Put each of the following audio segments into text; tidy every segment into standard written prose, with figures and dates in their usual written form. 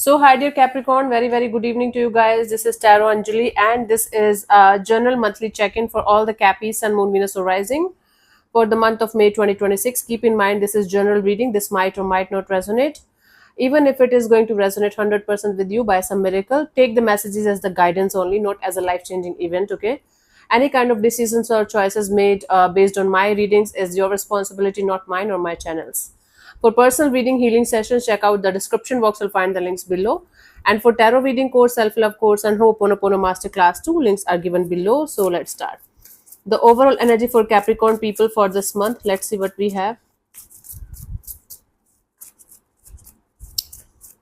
So, hi dear Capricorn, very good evening to you guys. This is Tarot Anjali, and this is a general monthly check in for all the Cappies, Sun, Moon, Venus, or Rising for the month of May 2026. Keep in mind, this is general reading. This might or might not resonate. Even if it is going to resonate 100% with you by some miracle, take the messages as the guidance only, not as a life changing event, okay? Any kind of decisions or choices made based on my readings is your responsibility, not mine or my channel's. For personal reading healing sessions, check out the description box. You'll find the links below. And for tarot reading course, self-love course, and Ho'oponopono Masterclass 2, links are given below. So let's start. The overall energy for Capricorn people for this month. Let's see what we have.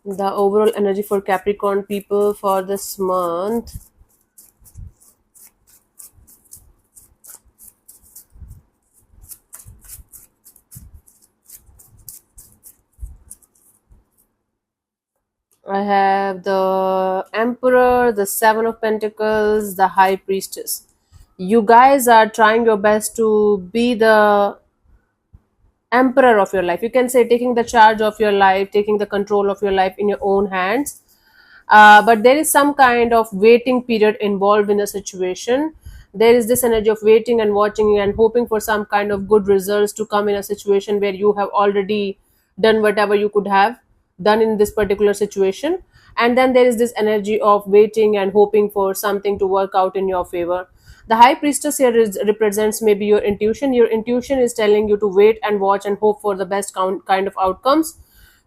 The overall energy for Capricorn people for this month. I have the Emperor, the Seven of Pentacles, the High Priestess. You guys are trying your best to be the emperor of your life. You can say taking the charge of your life, taking the control of your life in your own hands. But there is some kind of waiting period involved in a situation. There is this energy of waiting and watching and hoping for some kind of good results to come in a situation where you have already done whatever you could have done in this particular situation. And then there is this energy of waiting and hoping for something to work out in your favor. The high priestess here represents maybe your intuition. Your intuition is telling you to wait and watch and hope for the best kind of outcomes.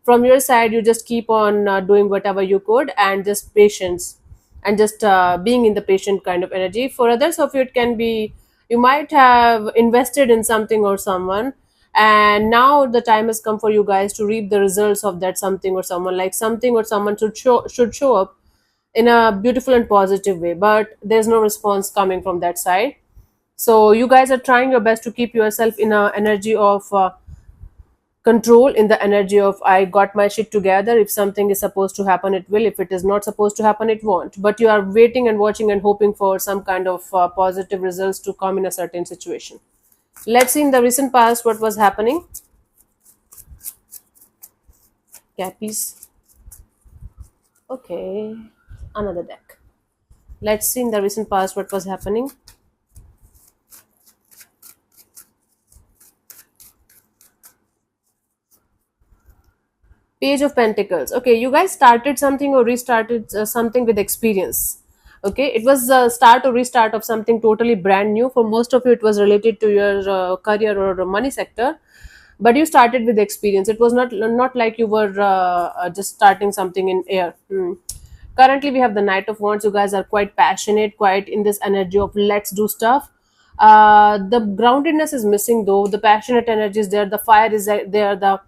From your side, you just keep on doing whatever you could and just patience and just being in the patient kind of energy. For others of you, it can be you might have invested in something or someone, and now the time has come for you guys to reap the results of that something or someone. Like something or someone should show up in a beautiful and positive way, but there's no response coming from that side. So you guys are trying your best to keep yourself in a energy of control, in the energy of I got my shit together. If something is supposed to happen, it will. If it is not supposed to happen, it won't. But you are waiting and watching and hoping for some kind of positive results to come in a certain situation. Let's see in the recent past what was happening. Cappies. Okay, another deck. Let's see in the recent past what was happening. Page of Pentacles. Okay, you guys started something or restarted something with experience. Okay, it was a start or restart of something totally brand new. For most of you, it was related to your career or money sector, but you started with experience. It was not like you were just starting something in air. Currently, we have the Knight of Wands. You guys are quite passionate, quite in this energy of let's do stuff. The groundedness is missing though. The passionate energy is there. The fire is there. The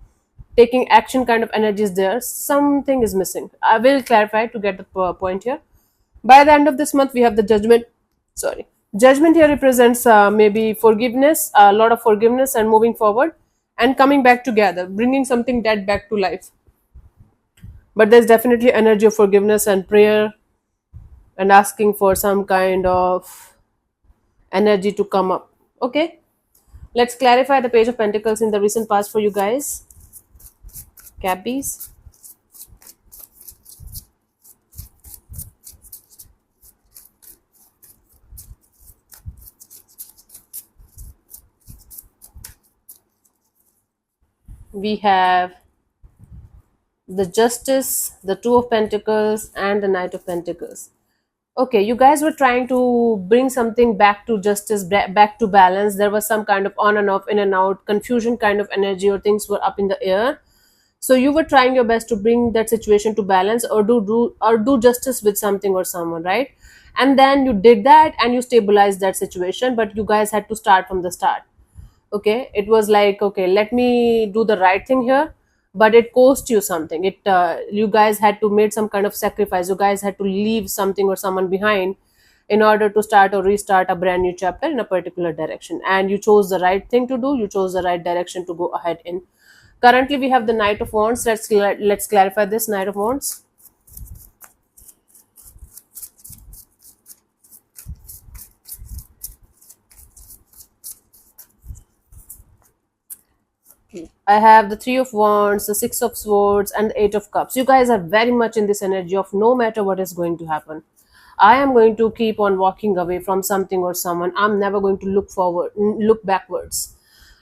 taking action kind of energy is there. Something is missing. I will clarify to get the point here. By the end of this month, we have the Judgment. Sorry, Judgment here represents maybe forgiveness, a lot of forgiveness, and moving forward and coming back together, bringing something dead back to life. But there's definitely energy of forgiveness and prayer and asking for some kind of energy to come up. Okay, let's clarify the Page of Pentacles in the recent past for you guys. Cabbies. We have the Justice, the Two of Pentacles, and the Knight of Pentacles. Okay, you guys were trying to bring something back to justice, back to balance. There was some kind of on and off, in and out, confusion kind of energy, or things were up in the air. So you were trying your best to bring that situation to balance, or do justice with something or someone, right? And then you did that and you stabilized that situation, but you guys had to start from the start. Okay, it was like, okay, let me do the right thing here, but it cost you something. It you guys had to make some kind of sacrifice. You guys had to leave something or someone behind in order to start or restart a brand new chapter in a particular direction, and you chose the right thing to do. You chose the right direction to go ahead in. Currently we have the Knight of Wands. Let's clarify this. Knight of Wands. I have the Three of Wands, the Six of Swords, and the Eight of Cups. You guys are very much in this energy of no matter what is going to happen, I am going to keep on walking away from something or someone. I'm never going to look backwards.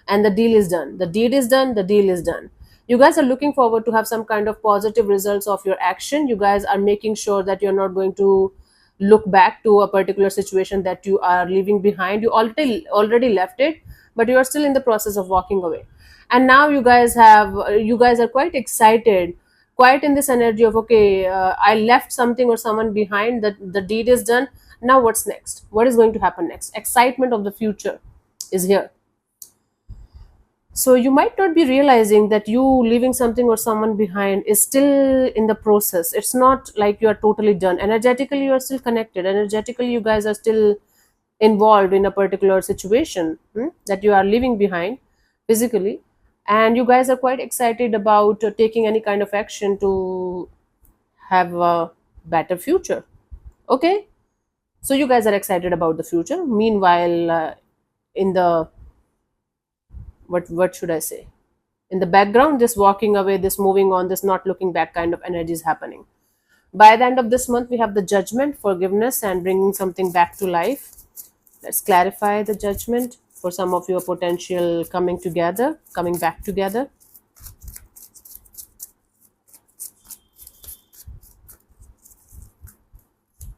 And the deal is done. The deed is done. The deal is done. You guys are looking forward to have some kind of positive results of your action. You guys are making sure that you're not going to look back to a particular situation that you are leaving behind. You already left it, but you are still in the process of walking away. And now you guys are quite excited, quite in this energy of, okay, I left something or someone behind, that the deed is done. Now what's next? What is going to happen next? Excitement of the future is here. So you might not be realizing that you leaving something or someone behind is still in the process. It's not like you are totally done. Energetically, you are still connected. Energetically, you guys are still involved in a particular situation, that you are leaving behind physically. And you guys are quite excited about taking any kind of action to have a better future. Okay? So you guys are excited about the future. Meanwhile, in the what should I say? In the background, this walking away, this moving on, this not looking back kind of energy is happening. By the end of this month, we have the Judgment, forgiveness, and bringing something back to life. Let's clarify the Judgment for some of your potential coming together, coming back together.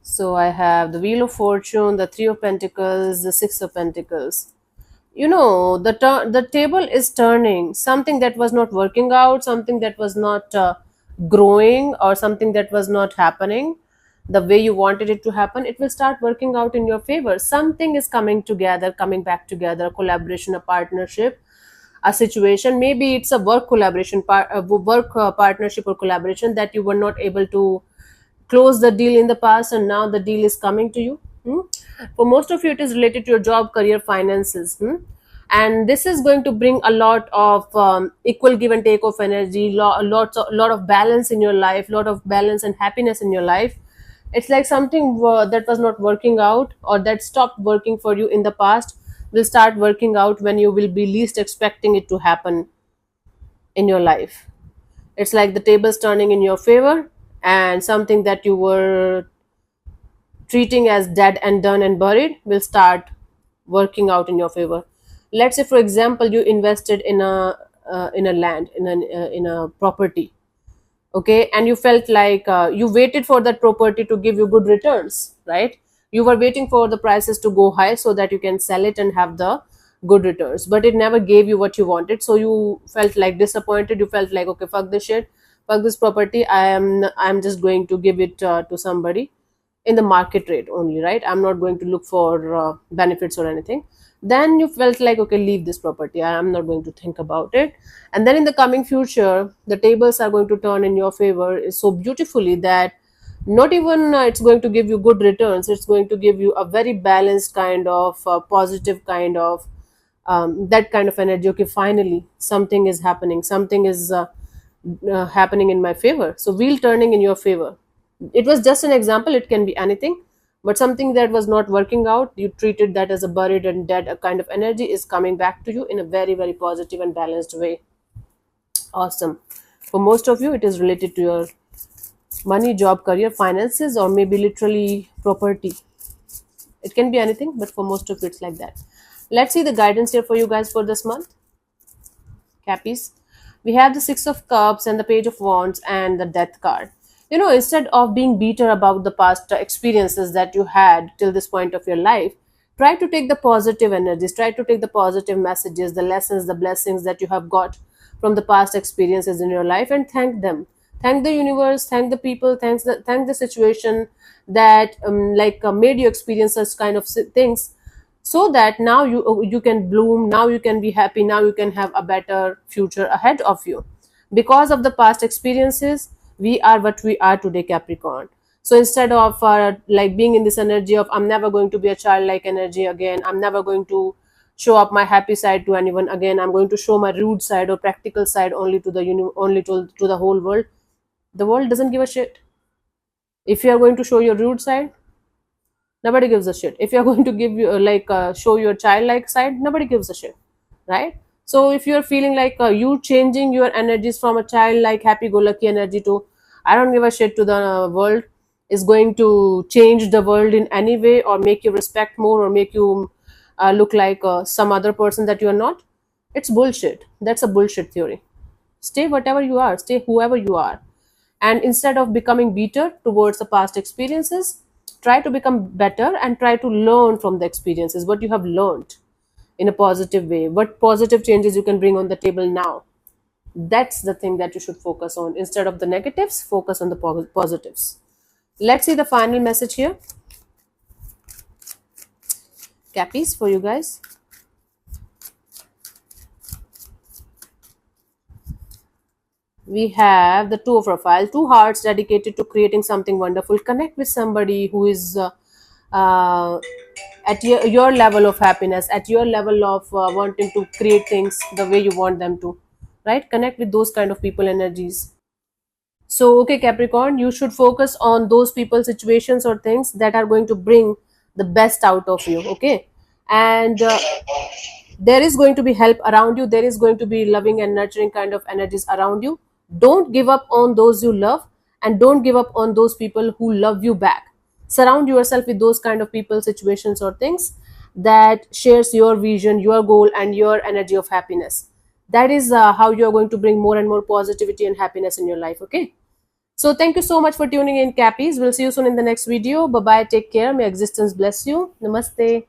So I have the Wheel of Fortune, the Three of Pentacles, the Six of Pentacles. You know, the table is turning. Something that was not working out, something that was not growing, or something that was not happening the way you wanted it to happen, it will start working out in your favor. Something is coming together, coming back together, a collaboration, a partnership, a situation. Maybe it's a work collaboration, work partnership or collaboration that you were not able to close the deal in the past, and now the deal is coming to you. For most of you, it is related to your job, career, finances. And this is going to bring a lot of equal give and take of energy, lot of balance in your life, lot of balance and happiness in your life. It's like something that was not working out or that stopped working for you in the past will start working out when you will be least expecting it to happen in your life. It's like the tables turning in your favor, and something that you were treating as dead and done and buried will start working out in your favor. Let's say, for example, you invested in a land, in a property, okay, and you felt like you waited for that property to give you good returns, right? You were waiting for the prices to go high so that you can sell it and have the good returns, but it never gave you what you wanted, so you felt like disappointed. You felt like, okay, fuck this shit, fuck this property, I'm just going to give it to somebody in the market rate only, right? I'm not going to look for benefits or anything. Then you felt like, okay, leave this property, I'm not going to think about it. And then in the coming future, the tables are going to turn in your favor so beautifully that not even it's going to give you good returns, it's going to give you a very balanced kind of positive kind of that kind of energy. Okay, finally something is happening, something is happening in my favor. So wheel turning in your favor. It was just an example, it can be anything, but something that was not working out, you treated that as a buried and dead a kind of energy, is coming back to you in a very, very positive and balanced way. Awesome. For most of you, it is related to your money, job, career, finances, or maybe literally property. It can be anything, but for most of you, it's like that. Let's see the guidance here for you guys for this month. Cappies. We have the Six of Cups and the Page of Wands and the Death card. You know, instead of being bitter about the past experiences that you had till this point of your life, try to take the positive energies, try to take the positive messages, the lessons, the blessings that you have got from the past experiences in your life, and thank them. Thank the universe, thank the people, thank the situation that made you experience such kind of things, so that now you can bloom, now you can be happy, now you can have a better future ahead of you. Because of the past experiences, we are what we are today, Capricorn. So instead of being in this energy of, I'm never going to be a childlike energy again, I'm never going to show up my happy side to anyone again, I'm going to show my rude side or practical side only to to the whole world. The world doesn't give a shit. If you are going to show your rude side, nobody gives a shit. If you're going to give you show your childlike side, nobody gives a shit, right? So if you're feeling like you changing your energies from a child like happy go lucky energy to I don't give a shit to the world is going to change the world in any way or make you respect more or make you look like some other person that you are not, it's bullshit. That's a bullshit theory. Stay whatever you are, stay whoever you are. And instead of becoming bitter towards the past experiences, try to become better and try to learn from the experiences, what you have learned in a positive way, what positive changes you can bring on the table now. That's the thing that you should focus on. Instead of the negatives, focus on the positives. Let's see the final message here. Cappies for you guys. We have the two profile, two hearts dedicated to creating something wonderful. Connect with somebody who is uh, at your level of happiness, at your level of wanting to create things the way you want them to, right? Connect with those kind of people energies. So, okay, Capricorn, you should focus on those people, situations, or things that are going to bring the best out of you, okay? And there is going to be help around you, there is going to be loving and nurturing kind of energies around you. Don't give up on those you love, and don't give up on those people who love you back. Surround yourself with those kind of people, situations, or things that shares your vision, your goal, and your energy of happiness. That is how you are going to bring more and more positivity and happiness in your life, okay? So thank you so much for tuning in, Cappies. We'll see you soon in the next video. Bye bye, take care, may existence bless you. Namaste.